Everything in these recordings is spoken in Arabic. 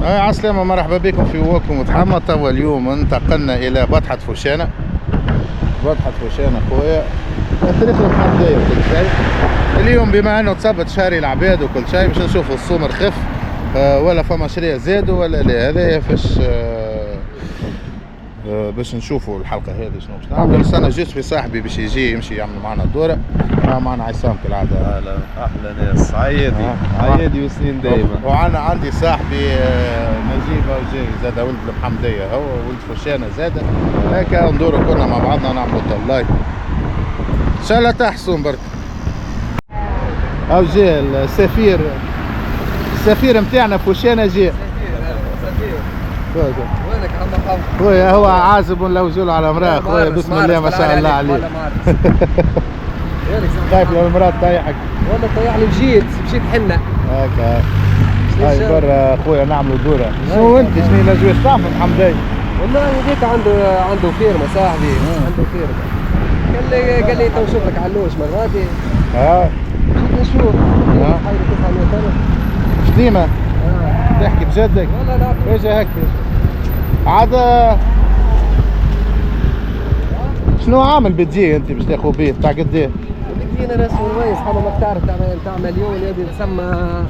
عسلامة، مرحبا بكم في وكم وتحمى. توا اليوم انتقلنا الى بطحة فوشانة. بطحة فوشانة خويا، الطريق المحمدية وكل شيء. اليوم بما انه تصبت شهري العباد وكل شيء باش نشوفوا السوم رخف ولا فما مشاريع زادوا ولا لا. هذايا فاش باش نشوفوا الحلقه هذه شنو باش نعملوا. نستنى جيت في صاحبي باش يجي يمشي يعمل معنا الدوره. معنا عصام كالعاده. اهلا، احلى ناس. عيادي وسنين دايما. وعنا عندي صاحبي نجيب وجاي زاد ولد المحمديه، هو ولد فوشانه زاد. هكا ندوروا كنا مع بعضنا نعملوا لايف ان شاء الله تحسن برك. او جا السفير نتاعنا فوشانه جا. وينك عم محمد؟ خويا هو عازب له زول على امراه. خويا بسم الله ما شاء الله عليه. خايف لو المراه تطيحك. والله طيحني مشيت حنة هكا. هاي برا خويا نعملوا دوره. شنو انت شنو الاجواء تعمل محمدي؟ والله هذيك عنده فيرما صاحبي. عنده فيرما. قال لي تو نشوف لك علوش مراتي. نشوف. حاجه 900,000 شتيمه. تحكي بجدك؟ والله لا اجا هكا عاد. شنو عامل بتجي انت باش تاخذ بيه بتاع قديه؟ بدينا راس ورويس. حما ما بتعرف تاع مليون يبي تسمى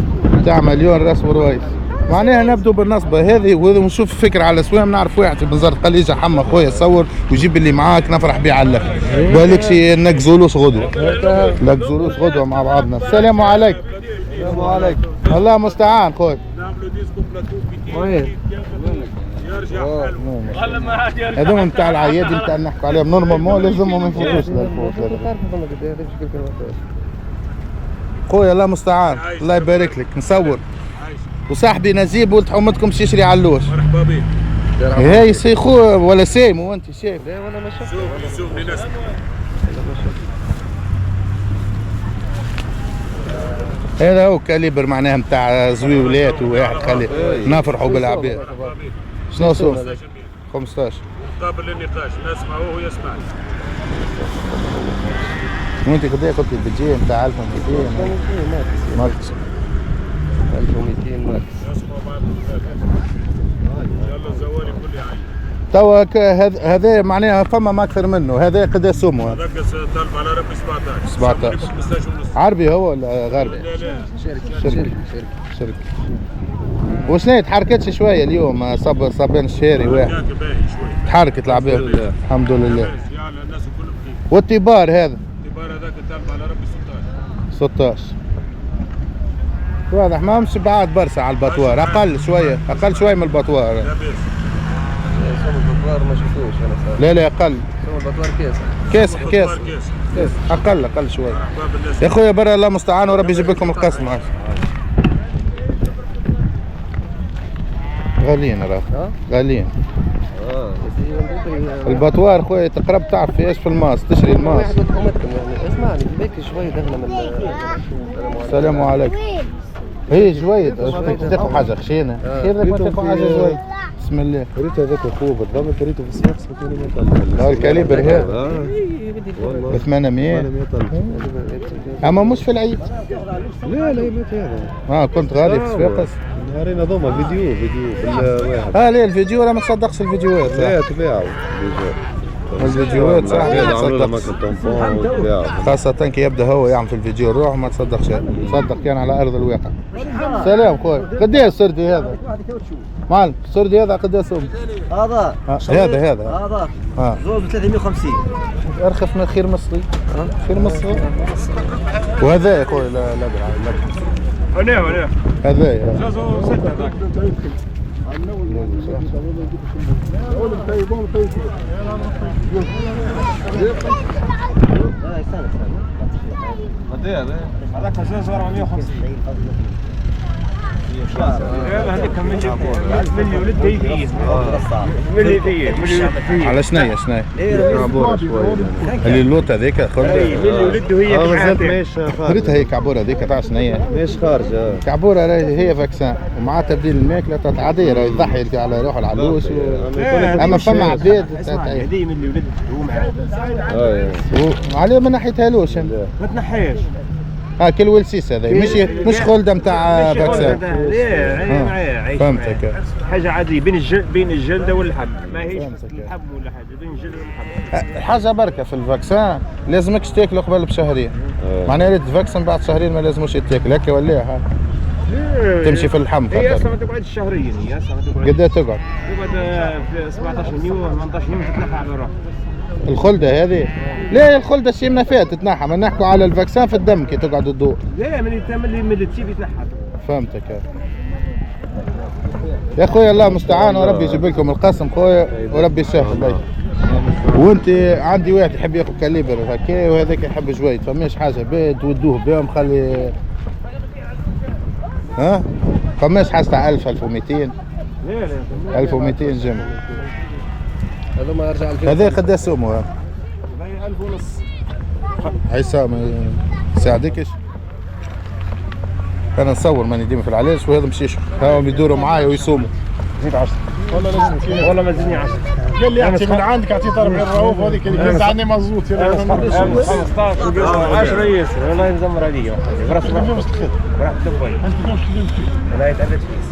تاع مليون راس ورويس. معناها نبدو بالنصبه هذه ونشوف فكره على سوام. نعرف واحد في بنزرت قال لي اجا حما خويا صور وجيب اللي معاك نفرح بيه على الاخر. بالكش نكزولوش غدوه. نكزولوش غدوه مع بعضنا. السلام عليكم. السلام عليكم. الله مستعان خويا. وين؟ هذوما نتاع العيادي نتاع نحكوا عليهم نورمالمون لازمهم ما يفوتوش للفوق. خويا الله مستعان. الله يبارك لك. نصور وصاحبي نجيب ولد حومتكم باش يشري علوش. مرحبا بك. هاي سي خو ولا سيم وانت شايف. لا ولا ما شفت. شوف لناس. هذا هو كاليبر معناها نتاع زويولات وواحد خلي نفرحوا بالعباد. شنو صوم؟ 15 قابل للنقاش، نسمع وهو يسمعني. وانت قد ايه قلت لي بتجي نتاع 1200 ماكس 1200 ماكس. نسمع بعض. يلا الزوالي كل عين. توا هذا معناها فما ما اكثر منه. هذا قد سمو؟ هذاك طالب على ربي 17. 15.5. عربي هو ولا غربي؟ لا لا شركة. وشنو تحركتش شويه اليوم؟ صابين الشهري واحد باهي شوي. تحركت العباد الحمد لله. يلا الناس الكل بخير. والتبار هذا؟ التبار هذاك طالب على ربي 16. واضح ما مش بعاد برشا على البطوار. اقل شويه من البطوار. لا بأس. سوم البطوار ما شفتوش انا صار. لا اقل. سوم البطوار كاس اقل شويه يا خويا. برا الله المستعان وربي يجيب لكم القسم. غاليين راه غاليين. البطوار خويا تقرب تعرف في ايش في الماس تشري الماس. واحد وتحومتكم يعني. اسمعني بيك شوي دهنا من السلام عليكم. هي جويد تاخذ حاجه خشينه. خير تاخذ حاجه جويد. بسم الله. ريت هذاك اخوه بالضبط، ريته في السواقس 800,000. الكاليبر هذا والله 800. 800,000. اما مش في العيد. لا مات هذا. كنت غالي في السواقس. نهارين هذوما فيديو بالواحد. لا الفيديو راه ما تصدقش الفيديوهات. لا تباعوا الفيديوهات صح ما تصدقش. خاصة كي يبدا هو يعمل في الفيديو روح ما تصدقش. تصدق كان على ارض الواقع. سلام خويا. قديه السردي هذا؟ معلم السردي هذا قديه سوم؟ هذا هذا زوز ب 350. ارخص من خير مصري. خير مصري. وهذا يا خويا لا هنا هذا زوزو 6 هذاك. هذاك زوز 450. هذيك من ولد هي على شناهي عبورة شوية اللي اللوت هذيك خذها. من ولده هي مازالت ماهيش خذتها هي كعبوره هذيك تاع شناهي؟ ماهيش خارجة. كعبوره هي فاكسان ومع تبديل الماكله عاديه راهي يضحي على روح العلوش اما فما عباد هذه من ولده هو معاه. عليه ما نحيتهالوش ما تنحيش. كل ولسيس هذا مش خلده نتاع فاكسان. لا معايا عايش فهمتك. حاجه عاديه بين الجلده واللحم، ما هيش اللحم ولا حاجه، بين الجلده واللحم. حاجه بركه في الفاكسان لازمكش تاكله قبل بشهرين. معناها اللي تفاكسن بعد شهرين ما لازموش يتاكل هكا ولا تمشي في اللحم. هي اصلا ما تقعدش شهرين، هي اصلا ما تقعدش. قد تقعد؟ تقعد في 17 يوم 18 يوم تتنحى على روحها. الخلده هذه؟ لا الخلده شي من فيها تتنحى، ما نحكوا على الفاكسان في الدم كي تقعد تدور. لا من تسيب يتنحى. فهمتك يا خويا. الله المستعان وربي يجيب لكم القسم خويا وربي يسهل لي. وانت عندي واحد يحب ياخذ كاليبر هكا وهذاك يحب جويد، فماش حاجه باه تودوه بهم خلي فماش حاجه تاع 1000 1200. لا 1200 جمله. هذوما يرجع هذا قداش سومو هذا؟ 1000 ونص. عيسى ما يساعدكش؟ انا نصور ماني ديما في العلاج وهذا مش يشرب، هاهم يدوروا معايا ويصوموا. زيد 10 والله ما زدني 10. قال لي اعطي من عندك اعطي ضرب غير الرؤوف هذيك اللي كان عني مزوط 15 10 ياسر والله نزمر عليا براس راح دبي والله يتعبت فيه.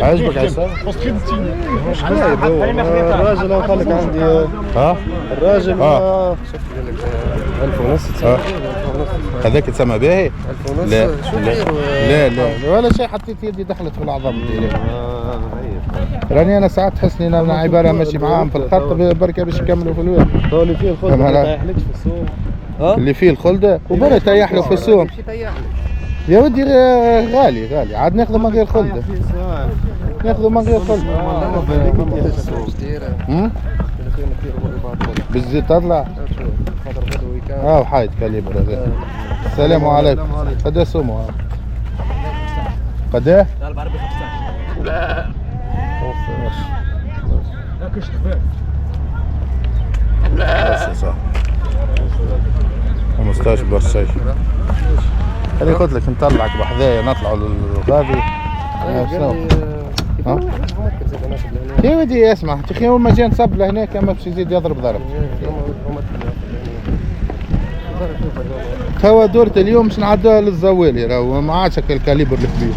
عجبك عيسى؟ الراجل خليك عندي الراجل 1000 ونص. هذاك تسمى باهي؟ 1000 ونص. لا لا لا ولا شيء، حطيت يدي دخلت في العظم ديالي. راني انا ساعات تحسني انا عباره ماشي معاهم في الخط بركه باش يكملوا في الوقت. هو اللي فيه الخلده ما يطيحلكش في السوق. اللي فيه الخلده وبرا يطيح له في السوق. يا ودي غالي عاد ناخذ من غير خلده. ناخذ من غير خلده. بالزيت تطلع. وحايد كاليبر هذا. السلام عليكم. قداش سمو؟ قداه؟ لا كش خفاف. لا صح 15 برشاش. هذه قلت لك نطلعك بحذايا نطلعوا للغابي. شنو؟ يا ودي اسمع تخي يوم ما جا نصب لهناك ما باش يزيد يضرب ضرب. توا دورة اليوم باش نعدوها للزوالي راهو ما عادش هكا الكاليبر الكبير.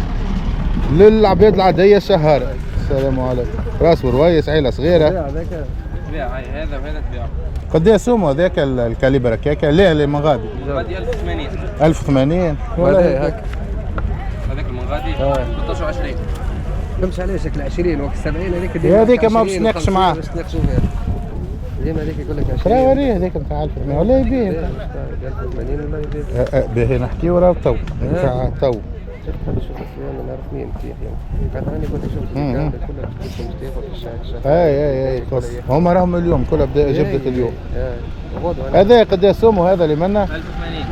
للعباد العادية شهارة. السلام عليكم. راس وروايس عيلة صغيرة. هذا هذا وهذا تبيعه. قداش سومو هذاك الكاليبر هكاك؟ لا اللي من غادي. غادي 1080. 1080 ولا هكا. هذاك من غادي 13 و20. فهمتش علاش هاك 20 وقت 70 هذيك هذيك ما باش تناقش معاه. باش تناقشوا فيها. ديما هذيك يقول لك 20. ترى وريه هذيك نتاع 1080 ولا يبيه. 1080 ولا يبيه. باهي نحكيو راه تو نتاع تو. شوف انا نعرف مين فيه قاعد راني قلت شوف كلها في الشارع. اي خلاص هما راهم اليوم كلها جبدت اليوم. غدوه هذا قداش سومو هذا اللي منا؟ 1080.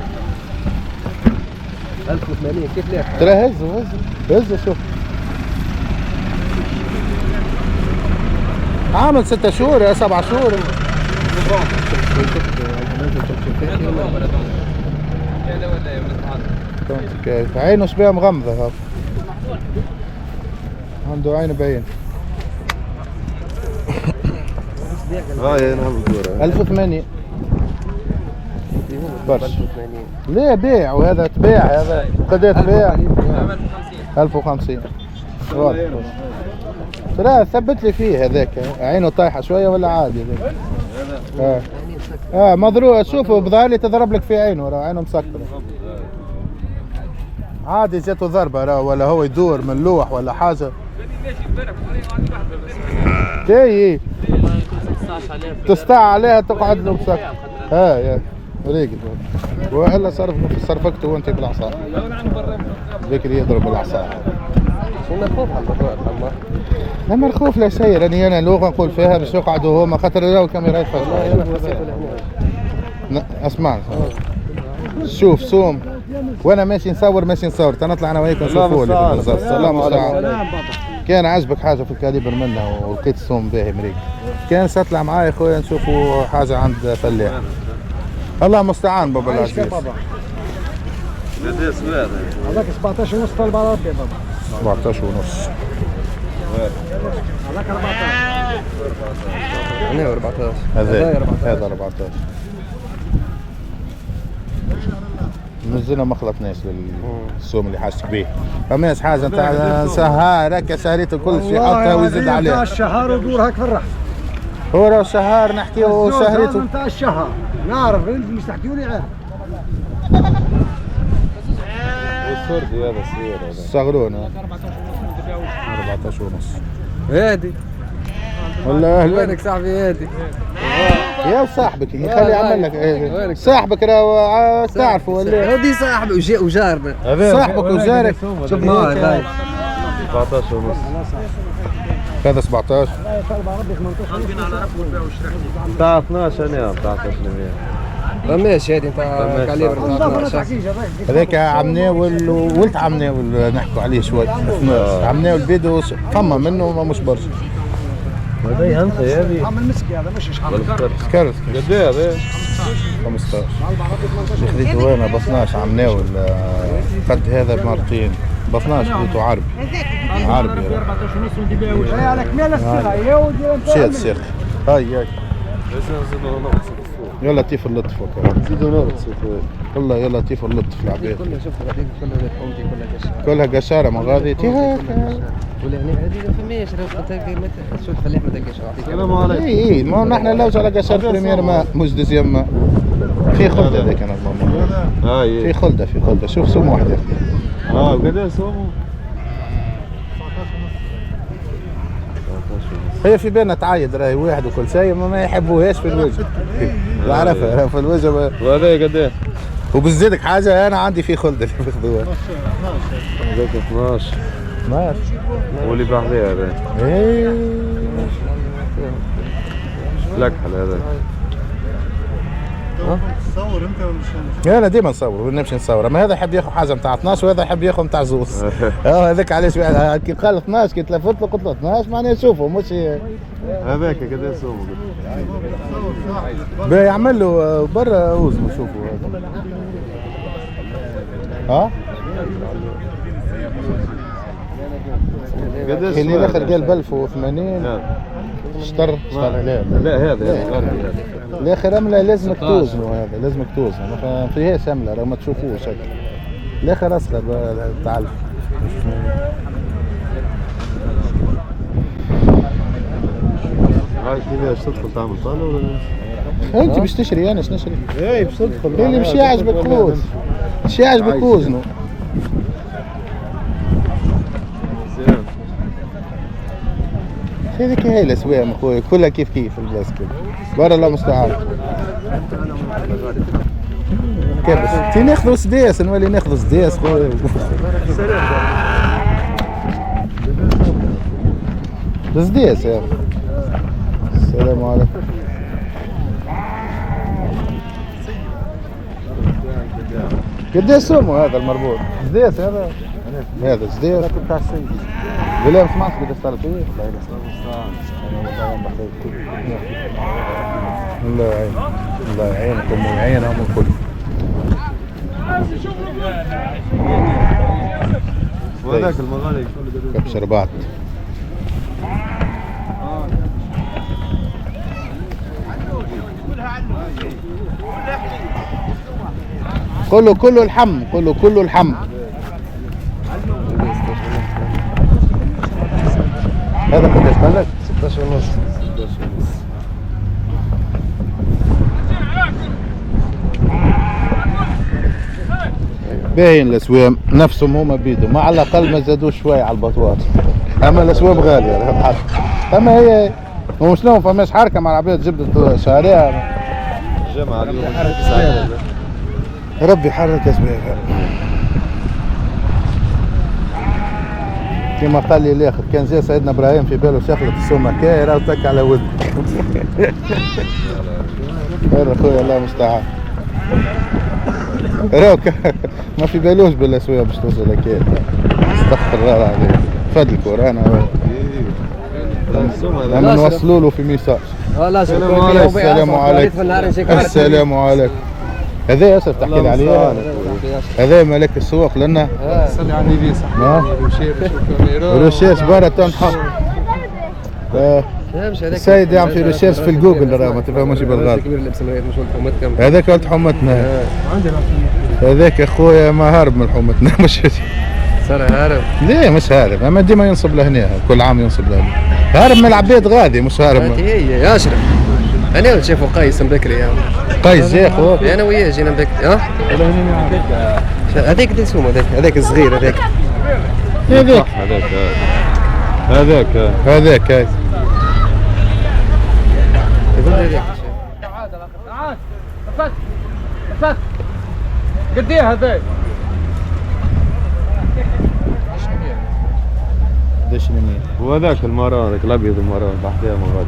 1080 كيف ليه؟ ترى هزوا شوف. عامل 6 شهور 7 شهور. كيف عينه شبيه مغمضة هذا. عنده عين بعين. هاي نعم الدورة 1080 برشا. 1080 ليه بيع وهذا تبيع هذا قداش تبيع؟ 1050 واضح. ترى ثبت لي فيه هذاك عينه طايحة شوية ولا عادي هذاك؟ مضروب شوفوا بظهري تضرب لك في عينه راه عينه مسكرة. عادي جاته ضربة راه ولا هو يدور من لوح ولا حاجة. تي تستع عليها تقعد له مسكرة. يا ريقل والا صرفكته وانت بالعصا. ذكري يضرب بالعصا. شنو خوف على الله. لا مرخوف لا شيء راني انا لغه نقول فيها باش يقعدوا هما خاطر راهو الكاميرات اسمع شوف صوم وانا ماشي نصور تنطلع انا وياك نشوفوا لك بالضبط. سلام عليكم. كان عجبك حاجه في الكاليبر منه ولقيت الصوم باهي مريك كان تطلع معايا خويا نشوفوا حاجه عند فلاح. الله المستعان بابا العزيز. قداش هذا؟ هذاك 17 ونص طالب على ربي بابا. 17 ونص. هذاك 14. انا 14. هذا 14. مازلنا ما خلطناش للسوم اللي حاسك به. فماش حاجه نتاع سهار هكا سهريته كل شيء حطها ويزيد عليها. نتاع الشهر ودور هاك في الرحم. هو راه الشهر نحكيو سهريته نتاع الشهر نعرف مش تحكيوا لي عارف. السردي هذا صغير هذا. صغرون 14 ونص. هادي والله وينك صاحبي هادي؟ يا صاحبك يخلي يعمل لك صاحبك راه تعرفوا ولا هادي صاحبي وجارنا. صاحبك وجارك. شوف معاه هاي 14 ونص. هذا 17 بتاع 12 انا بتاع 12 فماش هادي نتاع كاليبر 12. هذاك عمناول ولد عمناول نحكوا عليه شوي. عمناول بيدو فما منه مش برشا. هذا ينطي هذه عمل مسكي هذا مش شحال سكرت قد ايه هذا؟ 15 خذيته انا ب 12 عمناول قد هذا مرتين ب 12 خذيته عربي عربي على كمال الصيغه يا ودي مشيت سيخ هاي نزيدو نقص يا لطيف اللطف نزيدو نقص والله يا لطيف اللطف العباد كلها شوف هذيك كلها فهمتي كلها كلها قشاره مغاضي ولا هنا هذه ما فماش راه شوف فلاح ما تلقاش السلام عليكم. اي ما نحن لوج على قشاره بريمير ما مش دوزيام ما في خلده هذاك انا ماما في خلده شوف سوم واحده وقد سوموا؟ هي في بيننا تعايد راهي واحد وكل شيء ما يحبوهاش في الوجه بعرفها في الوجه وهذا قد ايه؟ وبزيدك حاجه انا عندي في خلده اللي بياخذوها هذاك 12 12 واللي بعديه هذا ايه لكحل هذا تصور انت ولا انا ديما نصور ونمشي نصور اما هذا يحب ياخذ حاجه نتاع 12 وهذا يحب ياخذ نتاع زوز هذاك علاش كي قال 12 كي تلفت له قلت له 12 معناها شوفوا مش هذاك قد سوموا بيعمل له برا وزنه شوفوا هذا قد اللي الاخر قال ب 1080 اشتر لا هذا الاخر امله لازمك توزنوا هذا لازمك توزنوا ما فيهاش امله راه ما تشوفوش هكا الاخر اصغر تعال هاي كذا تدخل تعمل طالع ولا انت باش تشري انا ايش نشري؟ اي باش تدخل اللي مش يعجبك خوذ مش يعجبك وزنه هذيك هي الاسواق اخويا كلها كيف كيف البلاسكيل بارا الله المستعان كيف بس ناخذوا سداس نولي ناخذوا سداس خويا سداس يا السلام عليكم قديش سمو هذا المربوط؟ سداس هذا سداس بتاع السيد بلا ما سمعت قديش طالب فيه؟ الله يعين الله يعينكم ويعينهم الكل وهذاك المغالي كبش رباط كله الحم كله الحم هذا قديش بالك؟ 16 ونص باين الاسوام نفسهم هما بيدهم ما على الاقل ما زادوش شويه على البطوات اما الاسوام غاليه راهي اما هي وشنو فماش حركه مع العباد جبدت شهريه جمعة اليوم ربي يحرك اسبابها كما قال لي الاخر كان جاء سيدنا ابراهيم في باله شغله السمكه كاي راه تك على ود هذا خويا الله المستعان راك ما في بالوش بالاسواق باش توصل هكا استغفر الله العظيم فد القران انا نوصلوا له في ميساج السلام عليكم السلام عليكم هذا ياسر تحكي لي عليه هذا ملك السوق لنا صلي على النبي صح روشيش برا تنحط السيد يعمل في ريسيرش في الجوجل راه ما تفهموش بالغلط. كبير لبس مرايات مش ولد حومتكم. هذاك ولد حومتنا. هذاك اخويا ما هارب من حومتنا مش صار هارب. ليه مش هارب؟ اما ديما ينصب لهنا كل عام ينصب لهنا. هارب من العباد غادي مش هارب. هي يا اشرف. انا ونشوفوا قيس بكري يا قيس جا خويا. انا وياه جينا بكري ها؟ هذاك ديسوم هذاك الصغير هذاك. هذاك هذاك يقول هذاك. تعال قد ايه هذاك؟ قداش نمية؟ وهذاك المرأة هذاك الابيض المرأة تحتها مغاد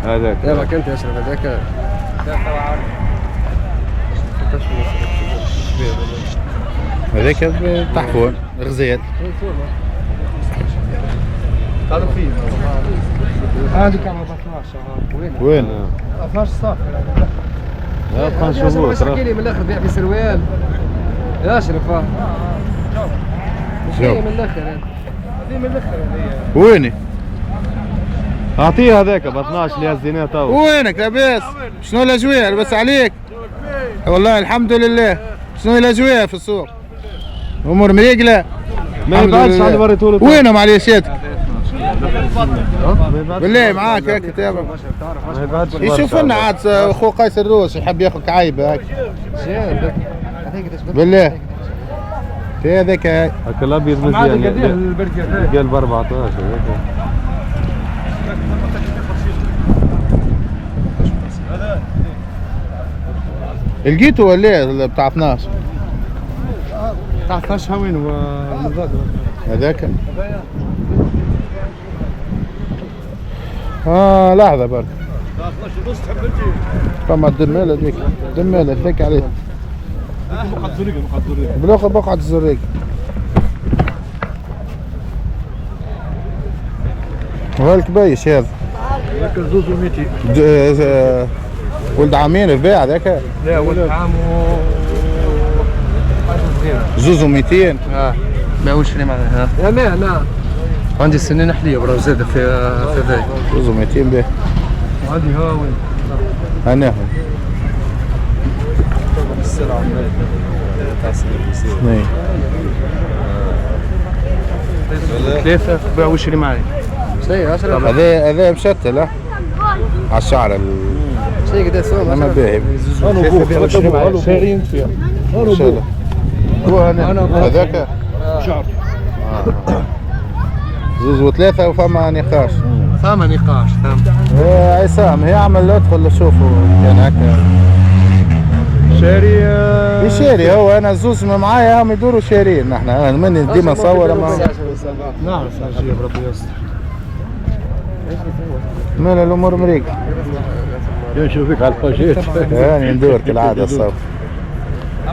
هذاك يلا كنت اشرف هذاك. هذاك طحفون غزيت. قالوا فيه. هذه كان ما 12 وين؟ 12 صافي. يبقى واش نشوفوه احكي لي من الاخر بيع في سروال. يا اشرف شوف. من الاخر هذه من الاخر هذه. ويني؟ اعطيه هذاك ب 12 اللي هزيناه تو. وينك لاباس؟ شنو الاجواء؟ لبس عليك؟ والله الحمد لله. شنو الاجواء في السوق؟ امور مريقله؟ ما يبعدش على اللي وريتهولك. وينهم على ياسيتك؟ بالله معاك هاك تابع. ما يبعدش. يشوف لنا عاد اخو قيس الروس يحب ياخذ كعيبه هاك. بالله. في هذاك هاك الابيض مزيان قال ب 14 هذاك. لقيته ولا بتاع 12؟ بتاع 12 وين هو هذاك لحظة برك. 12 ونص تحب انت؟ فما الدمالة ذيك الدمالة ذيك عليه. بقعة زريق بلوخ بقعة الزريق. وهالكبيش هذا. هذاك زوز و200. ولد عامين البيع ذاك؟ لا ولد عام و زوز و200. ما هوش اللي معناها. يا نعم. عندي سنين حليب راه زاد في ذاك. زوز و200 به. وهذه هاوي. هناهم. السلعة تاع اثنين. ثلاثة باع وش اللي معي؟ شنو 10 هذا مشتل على الشعر شنو قد سوم انا باهي. انا سارين فيها. ان شاء الله. هذاك شعر. زوز وثلاثة وفما نقاش. ثم نقاش ثم. عصام هي عمل ادخل شوفوا كان هكا. شاري يشاري هو انا زوز معايا هم يدوروا شارين نحن انا من ديما نصور نعرف عجيب ربي يستر. مال الامور مريق. نشوفك على الفاجيت. يعني ندور كالعاده الصوت.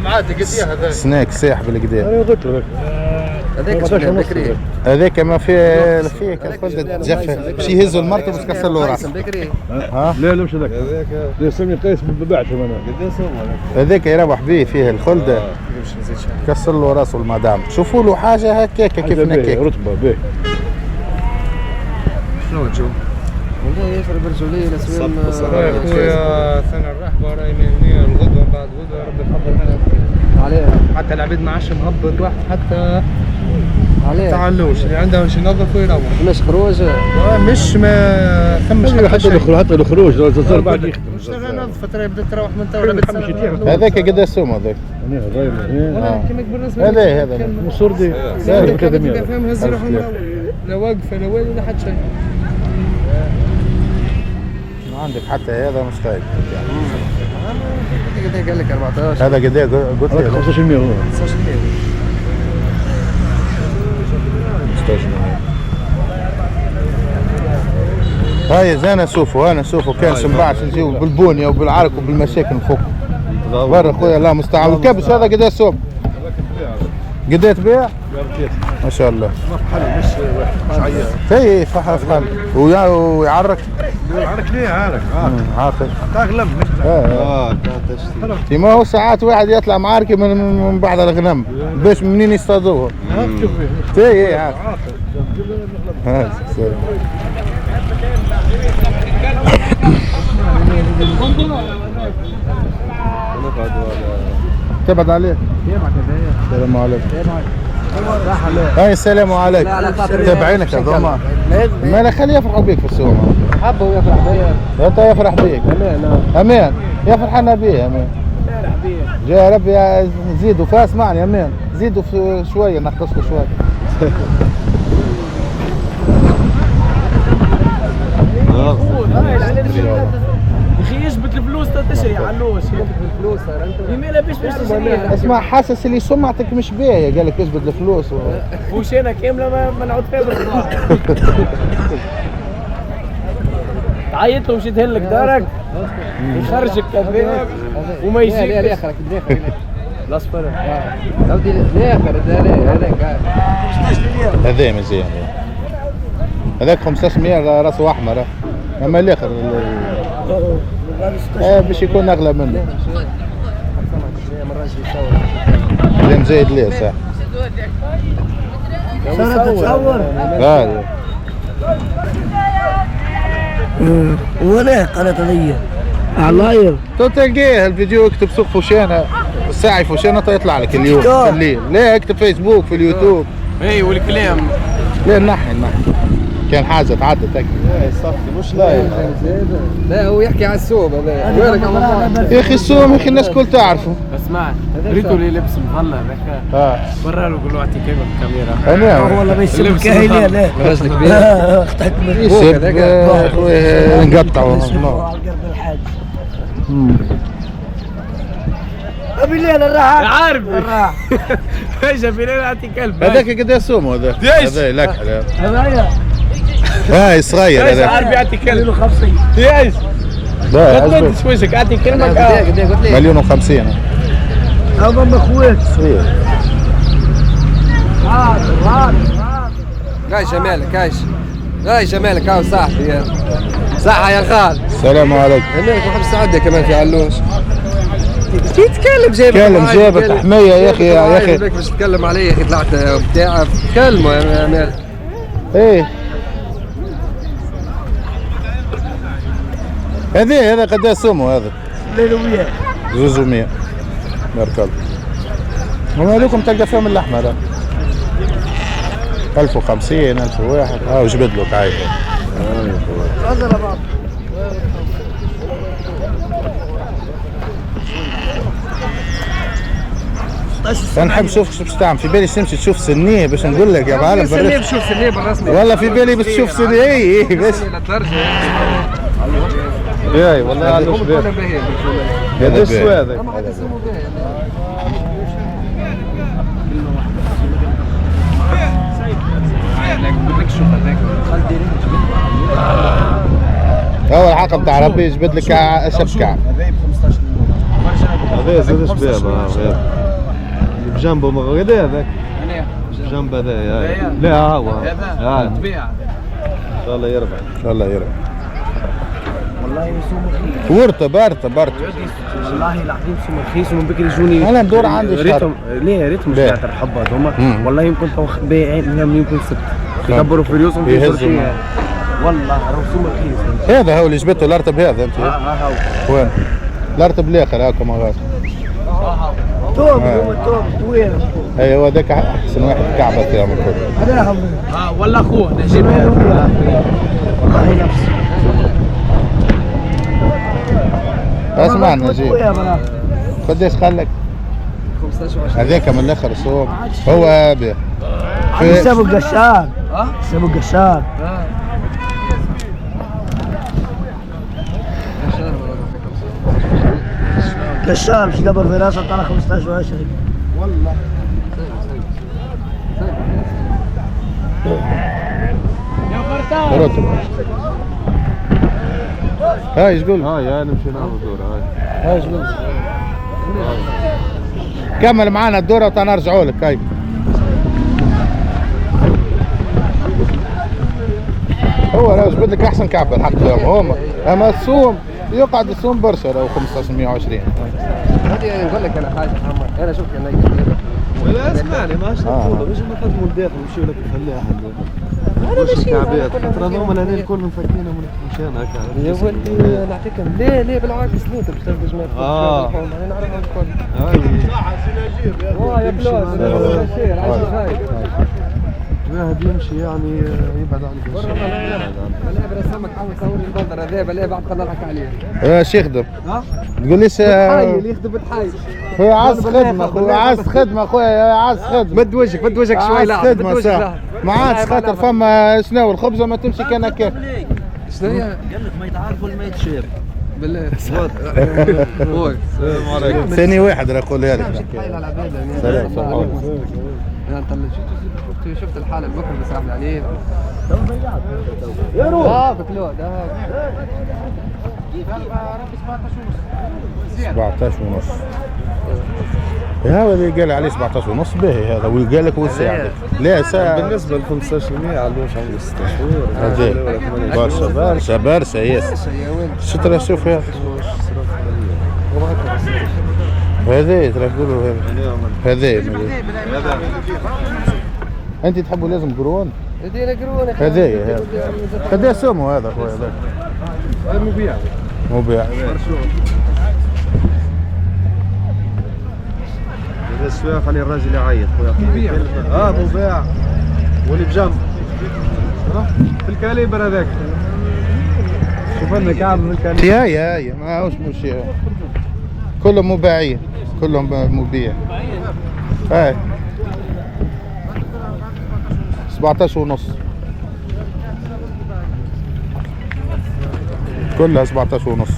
عادي قد ايه هذاك؟ سناك ساح بالكدا. انا قلت لك هذاك بكري. هذاك ما فيه كالخلده تجفف باش يهزوا المرته باش تكسر له راسه. بكري. ها؟ لا مش هذاك. يسمي قيس ببعتهم انا. قداش هو هذاك يروح به فيه الخلده كسر له راسه المدام. شوفوا له حاجه هكاك كيف نكاك. رتبه به. شنو تشوف؟ والله يفرق برجوليه الاسوام. خويا ثاني الرحبه راهي من الغدوه بعد غدوه ربي يفضل عليه. حتى العبيد ما عادش مهبط واحد حتى عليه. تعلوش اللي عندهم شي ينظفوا يروحوا. مش خروج. مش ما ثمش حتى الخروج صار بعد يخدم. اشتغل نظف ترى بدات تروح من تو لبس. هذاك قداش سوم هذاك؟ كما كبر بالنسبه هذا مصردي سعره 300 فاهم هز روحه لا واقفه لا والو لا حد شيء. ما عندك حتى هذا مش خايف. قد قال لك 14. هذا قد ايه قلت لي 15% هو 16%. هاي انا شوفوا كان شنبعش نجيو بالبونيه وبالعرق وبالمشاكل فوق برا خويا الله المستعان. والكبش هذا قد ايه سوم؟ قد ايه تبيع؟ ما شاء الله. مش عيان. اي فحل فحل ويعرك. عارك ليه عارك عاقل. تغلب ما هو ساعات واحد يطلع معاركه من بعض الغنم باش منين يصطادوها. اي عارف. سلام. تبعد عليه. السلام عليكم. هاي السلام عليكم. تابعينك هذوما. ما لا خليه يفرحوا بيك في السوق. حبوا يفرح بيا. انت يفرح بيك. امان يفرحنا بيه امان. يفرح بيا. جا ربي زيدوا فاسمعني امان زيدوا في شويه نقصوا شويه. اخي يجبد الفلوس تشري علوش الفلوس يميلها باش تشريها. اسمع حاسس اللي سمعتك مش باهيه قال لك اجبد الفلوس وشينا كامله ما نعود فيها بالصباح. تعيط له ومشيت لك دارك يخرجك كذاب وما يجيك. الاصفر عودي الاخر هذاك هذا مزيان هذاك 500 راسه احمر اما الاخر باش يكون اغلى منه اللي مزايد ليه صح صارت تصور ولا قناة ضيّة علاير تلقيه الفيديو اكتب سوق فوشانة الساعي فوشانة يطلع لك اليوم في الليل ليه اكتب فيسبوك في اليوتيوب اي والكلام ليه نحي كان حاجة تعدت هيك صفي مش لايق لا هو يحكي على السوم هذا يا اخي السوم يا اخي الناس الكل تعرفه اسمع ريتو اللي لبس مظلة هذاك برا له قول له اعطي كيف الكاميرا انا والله ما يسمى كاهلية لا رجل كبير اختحت من يسب نقطعوا على القرب الحاج ابي الليل الراحة عارف ايش في ليلة اعطي كلب هذاك قد يسوم هذا هذا لك هذايا هاي صغير ايش هذا عارف يعطي كلب 50 ايش لا ما تمدش وجهك اعطي كلمة مليون وخمسين هذا اخويك صغير كايش جمالك كايش غاي جمالك هاو صاحبي يا صحة يا خال السلام عليكم هناك واحد السعودية كمان في علوش تتكلم جايبك جابت حمية يا اخي يا اخي باش تتكلم عليه يا اخي طلعت بتاع كلمة يا مالك ايه هذا قد يسوموا هذا ليلوية زوزومية مركب وما لكم تلقى فيهم اللحمة هذا 1050 1001 وجبد لك عايز انا نحب نشوف شو باش تعمل في بالي تمشي تشوف سنيه باش نقول لك يا معلم سنيه بشوف سنيه بالرسمي والله في بالي باش تشوف سنيه اي باش اي والله عنده شباب هذا شو هذا هو الحق بتاع ربي يجبد لك شب كعب هذا زاد شباب بجنبه مغربي هذاك جنب هذا لا هو هذا تبيع ان شاء الله يربح ان شاء الله يربح والله يسوم رخيص ورطه بارته والله العظيم سوم رخيص ومن بكري يجوني انا ندور عندي ريتهم ليه ريتهم مش ترحبوا هذوما والله يمكن توخ بيع منهم يمكن ست يكبروا في ريوسهم في تركيا والله رسوم رخيص هذا هو اللي جبته الارتب هذا انت هاو وين الارتب الاخر هاكم غاز توم هو توم طويل ايوه هذاك احسن واحد كعبه فيها من كل هذا هم ولا اخوه نجيب والله نفس اسمع نجيب قديش خلك 15 هذاك من الاخر صوب هو ابي سابوا قشار سابوا قشار قشار مش قبل في راسه طلع 15 و20 والله رتب هاي ايش تقول؟ هاي نمشي نعمل دور هاي ايش تقول؟ كمل معانا الدورة وتنرجعوا لك هاي هو لو جبت لك احسن كعبة الحق اليوم هم اما الصوم يقعد الصوم برشا لو 1520 هذه نقول لك انا حاجه محمد انا شفت انا ولا اسمعني ماشي نقول باش نقدموا الداخل نمشيو لك الفلاح واش كعبات خاطر هذوما هذول الكل مفكينهم مشان هكا يا ولدي نعطيكم لا بالعكس لا انت باش تاخذ جماعه انا نعرفهم الكل يا فلوس خير عايش خايف واحد يمشي يعني يبعد عن الشيء بلا برسمك عاود صور المنظر هذا بلا بعد خلينا نضحك عليه اش يخدم؟ تقول ليش الحي اللي يخدم الحي خويا عاز خدمه خويا عاز خدمه خويا عاز خدمه مد وجهك شوي لا مد وجهك ما عادش خاطر فما شنو الخبزه ما تمشي كان هكاك شنو هي؟ قال لك ما يتعارفوا ما يتشاب بالله السلام عليكم ثاني واحد راه يقولها لك سلام شفت الحاله بكره بس عليه يا روح بكلود 17 ونص هذا اللي قال عليه 17 ونص باهي هذا وقال لك وساعدك لا ساعه بالنسبه ل 15% علوش عمره 6 شهور برشا ياسر شترا شوف هذا ترى تقولوا هذا انت تحبوا لازم قرون يدينا قرون هذايا قداش سمو هذا خويا هذا مبيع هذا السواق خلي الراجل يعيط خويا مبيع واللي بجنب في الكاليبر هذاك شوف لنا كعب من الكاليبر يا ما هوش مش كلهم مبيعين كلهم مبيع 17 ونص كلها 17 ونص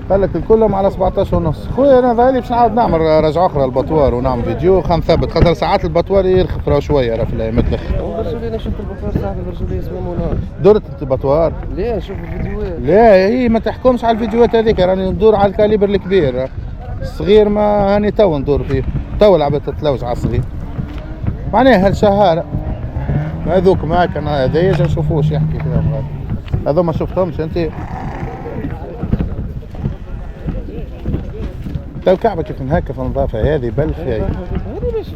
قال لك الكلهم على 17 ونص خويا انا ظهري باش نعاود نعمل رجعه اخرى البطوار ونعمل فيديو نثبت خاطر ساعات البطوار يرخف راه شويه راه في الايام تلخ برجولي شفت البطوار صاحبي برجولي اسمه منار درت انت بطوار ليه نشوف الفيديوهات لا هي ما تحكمش على الفيديوهات هذيك راني ندور على الكاليبر الكبير الصغير ما هاني تو ندور فيه تو لعبت تتلوج على الصغير معناها هالشهر هذوك معاك انا هذايا جا نشوفوش يحكي فيهم هذو ما شفتهمش انت تو كعبة كيف هكا في النظافة هذه بلف هاي هذه مش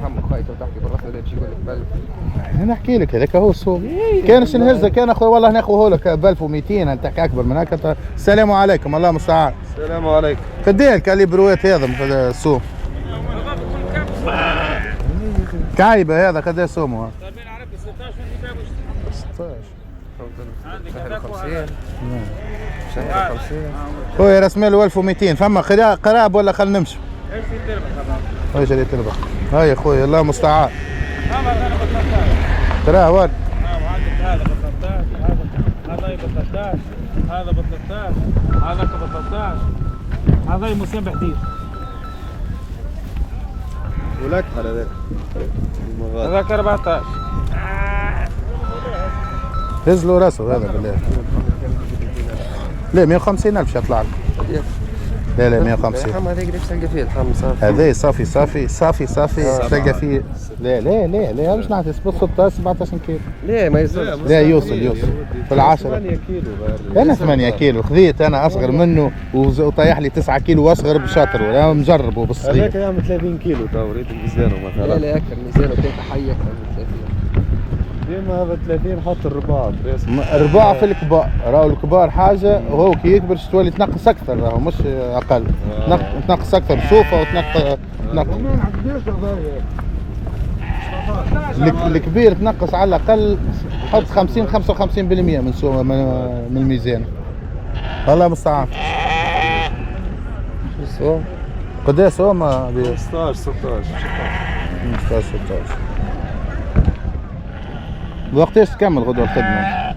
همك خايف وتحكي بالراس هذا باش يقول لك بلف انا نحكي لك هذاك هو السوق كانش نهزك كان اخوي والله ناخذه لك ب 1200 انت اكبر من هكا السلام عليكم الله المستعان السلام عليكم قديه الكاليبروات هذا في السوق كعيبة هذا قديه سومه 16 شهر 50 شهر 50 خويا راس ماله 1200 فما قراب ولا خل نمشوا هاي شريت تربح هاي يا خويا الله المستعان تراه وين هذا ب 13 هذا ب 13 هذاك ب 13 هذا مسبح دير ولك هذاك هذاك 14 هز له راسه هذا بالله لا 150,000 باش يطلع لك لا 150 الحم هذاك ايش تلقى فيه الحم صافي هذا صافي تلقى فيه لا مش نعطي 16 17 كيلو ليه ما يوصلش لا يوصل في العشرة 8 كيلو انا 8 كيلو خذيت انا اصغر منه وطيح لي 9 كيلو واصغر بشاطر وانا مجربه بالصغير هذاك يعمل 30 كيلو تو ريت ميزانه مثلا لا اكثر ميزانه كيف حي اكثر من 30 ديما هذا 30 حط الرباع رباع في الكبار راهو الكبار حاجه وهو كي يكبر تولي تنقص اكثر راهو مش اقل تنقص اكثر سوفه وتنقص الكبير تنقص على الاقل حط 50-55% من الميزان الله المستعان سوم قداش سوم 15 16 وقتاش تكمل غدوه الخدمه؟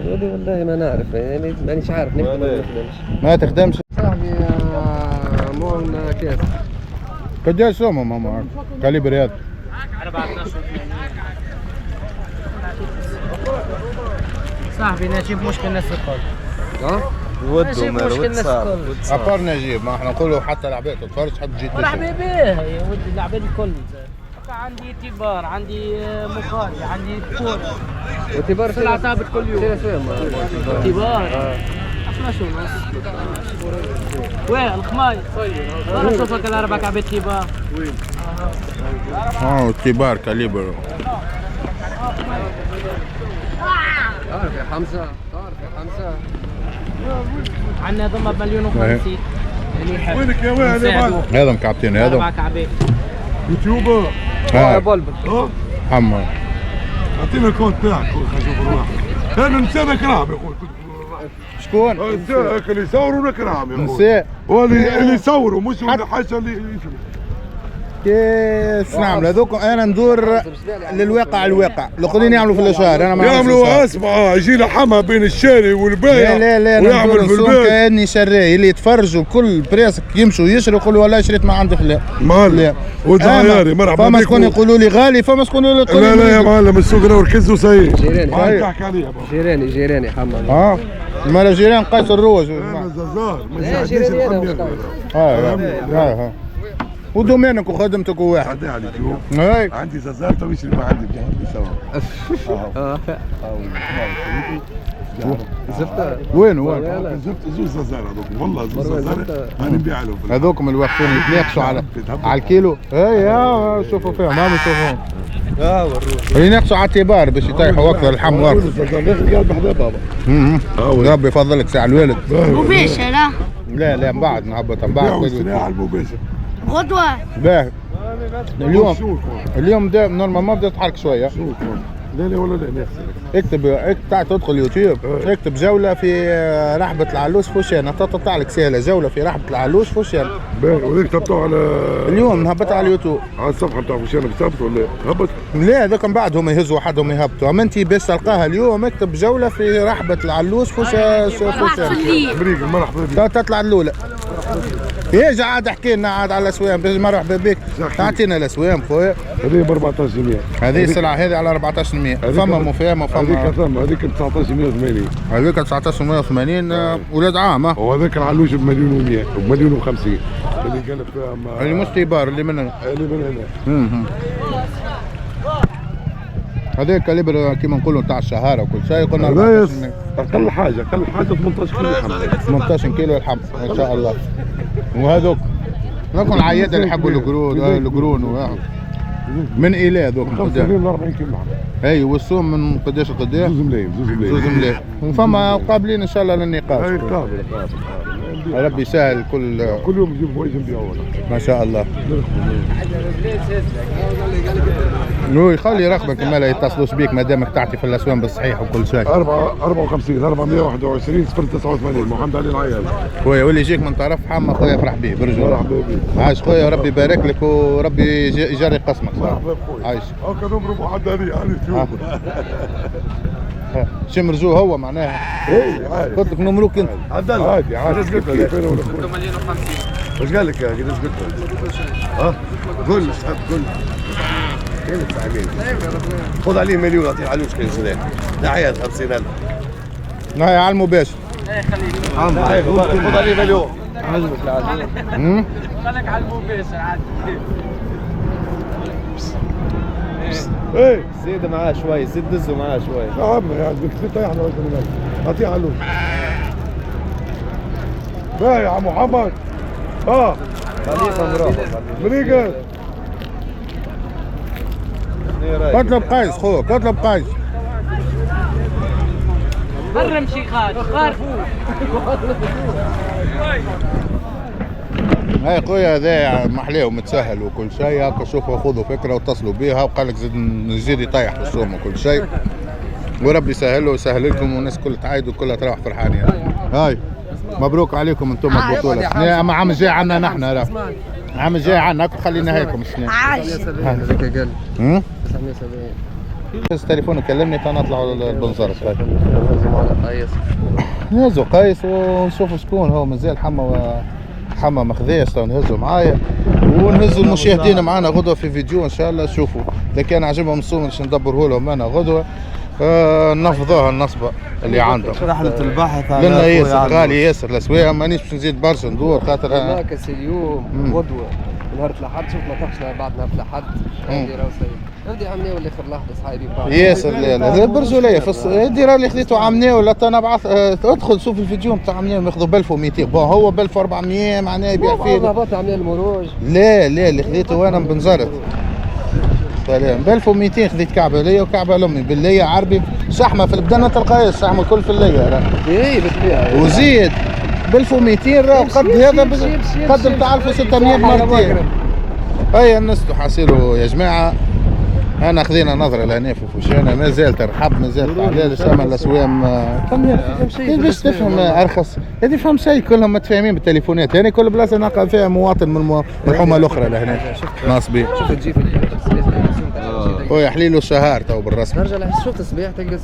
والله ما نعرف يعني مانيش عارف نخدم ولا ما تخدمش صاحبي مول كاس قداش سومهم ماما كاليبر هذا؟ صاحبي نجيب مشكل الناس الكل ودوا مشكل الناس الكل عبار نجيب ما احنا نقولوا حتى العباد تتفرج حد تجي تشوف العباد يا ولدي العباد الكل عندي تبار عندي مقالي عندي كور وتبار سلعة ثابت كل يوم تبار 12 ونص وين الخماي انا اشوفك الاربع كعبات تبار الكبار كاليبر تعرف يا حمزة، تعرف يا حمزة. عندنا ضمه بمليون و50 اللي يحب. وينك يا وين يا مان؟ هذا مكعبتين هذا 4 كعبات. يوتيوبر. يا بلبل. حمى اعطينا الكود تاعك خلينا نشوف الروح. انا نسينا كرام يا اخوي. شكون؟ نساء اللي يصوروا كرام يا اخوي. نساء اللي يصوروا مش الحاجه اللي كيف نعمل هذوك؟ انا ندور للواقع الواقع، الاخرين يعملوا في الاشهار انا ما يعملوا اسمع يجي لحمها بين الشاري والبايع. لا ويعمل في البيت كاني شراي اللي يتفرجوا كل بريسك يمشوا يشروا يقولوا والله شريت ما عندك لا مال وزعياري مرحبا فما شكون يقولوا لي غالي فما شكون يقولوا لي لا يا معلم السوق انا وركزوا سيء. جيراني تحكي عليها جيراني حمد. مال جيران قيس الروج زازار ما لا يساعدنيش جيراني ها ودومينك وخدمتك واحد. عندي على اليوم هاي عندي زازار تو يشري ما عندي بجنبي سوا. زفت وين زفت زوز زازار هذوك والله زوز زازار انا نبيع لهم. هذوك من الواقفين يتناقشوا على الكيلو. اي يا شوفوا فيهم ما بيشوفوهم. يناقشوا على اعتبار باش يطيحوا اكثر اللحم واكثر. قاعد بحذا بابا. ربي يفضلك ساعة الوالد. مباشر لا من بعد نهبط من بعد. السريع المباشر. غدوة. باهي اليوم ده نورمال ما بدأ تتحرك شوية. لا ولا لا اكتب تدخل يوتيوب اكتب جولة في رحبة العلوش فوشانة تطلع لك سهلة. جولة في رحبة العلوش فوشانة. باهي وذيك تبطوا على اليوم نهبط على اليوتيوب على الصفحة بتاع فوشانة بثابت ولا هبط؟ لا هذاك من بعدهم يهزوا وحدهم يهبطوا. اما انت باش تلقاها اليوم اكتب جولة في رحبة العلوش فوشانة. بريق مرحبا بك. تطلع الأولى. يجي عاد احكي لنا عاد على الاسوام باش مرحبا بك تعطينا الاسوام خويا. هذه ب 1400. هذه السلعه هذه على 1400 فما مفاهمه فما هذيك 1980 هذيك 1980 ولاد عام وهذاك العلوش بمليون و100 وبمليون و50 اللي قال فيها اللي مش كبار اللي من هنا هذاك كاليبر كيما نقولوا تاع الشهاره وكل شيء قلنا اقل حاجه 18 كيلو لحم 18 كيلو لحم ان شاء الله. وهذوك نكون العيادة اللي يحبوا القرون من إلى هذوك 35 ل 40 كيلو لحم. اي والسوم من قداش لقداش؟ زوز ملايين وفما قابلين ان شاء الله للنقاش. اي قابل ربي يسهل كل يوم يجيب واجب بيعوض ما شاء الله. نوي خلي رقمك ما لا يتصلوش بيك ما دامك تعطي في الاسوام بالصحيح وكل شيء. 54 421 089 محمد علي العيال. خويا واللي يجيك من طرف حما خويا فرح بيه برجولة. مرحبا بك. عايش خويا وربي يبارك لك وربي يجري قسمك. مرحبا خويا. عايش. هاكا نضربوا حد على اليوتيوب. شمرجو هو معناها. اي عادي. قلت لك نمروك انت. عادي قلت لك مليون و50. واش قال لك يا اخي قلت لك؟ ها؟ قول قول. كاين التعامل. خذ عليه مليون اعطيه علوش كاين سنين. دعايات 50,000. نهاية على المباشر. خذ عليه مليون. عجبك العزيز. خليك على المباشر عادي. ايه زيد معاه شوي زيد دزه معاه شوي. نعم يا عزيزي طيح على وجه اعطيه علوش. باهي يا عم محمد. خليفه مرافق مريقل. اطلب قيس خوك اطلب قيس. برم شيخات خارفوا. هاي خويا هذا محلاه ومتسهل وكل شيء هاكا شوفوا خذوا فكره واتصلوا بيها وقال لك نزيد يطيح في السوم وكل شيء وربي يسهل له ويسهل لكم والناس كلها تعايد وكلها تروح فرحانين. هاي مبروك عليكم انتم البطوله. اما عام الجاي عنا نحن راه عام الجاي عنا خلينا هيكم السنين. عاش. هذاك قال 970. بس تليفون كلمني فنطلع البنزرة طيب. قيس. نهزوا قيس ونشوفوا شكون هو مازال حما مخذيش تو نهزوا معايا ونهزوا المشاهدين معنا غدوه في فيديو ان شاء الله. شوفوا اذا كان عجبهم الصوم باش ندبره لهم انا غدوه نفضوها النصبه اللي عندهم. رحلة البحث على لنا ياسر غالي ياسر الاسواق مانيش باش نزيد برشا ندور خاطر ناكس اليوم غدوه نهار الاحد شوف ما طاحش بعد نهار الاحد. عندي راهو سيد ودي عمناو اللي اخر لحظه صحابي ياسر. لا برجوليه في الديره اللي خذيتو عمناو ولا تنبعث ادخل شوف الفيديو نتاع عمناو ياخذوا ب 1200 بون هو ب 1400 معناها يبيع فيه. هبط عملنا المروج. لا اللي خذيته وانا من بنزرت سلام. ب 1200 خذيت كعبه ليا وكعبه لامي باللية عربي شحمه في البدن ما تلقاهاش الشحمه الكل في اللية راه. اي بالطبيعه وزيد ب 1200 راه قد هذا قد بتاع 1600 مرتين. هيا الناس تحاسلوا يا جماعه. انا خذينا نظره لهنا في فوشانه ما زال ترحب ما زال تعليل شامل الاسوام باش تفهم ارخص هذه فهم شيء كلهم متفاهمين بالتليفونات يعني كل بلاصه نلقى فيها مواطن من الحومه الاخرى لهنا ناصبين. شوف تجي في الصباح خويا حليلو شهر تو بالرسم نرجع شفت الصباح تلقى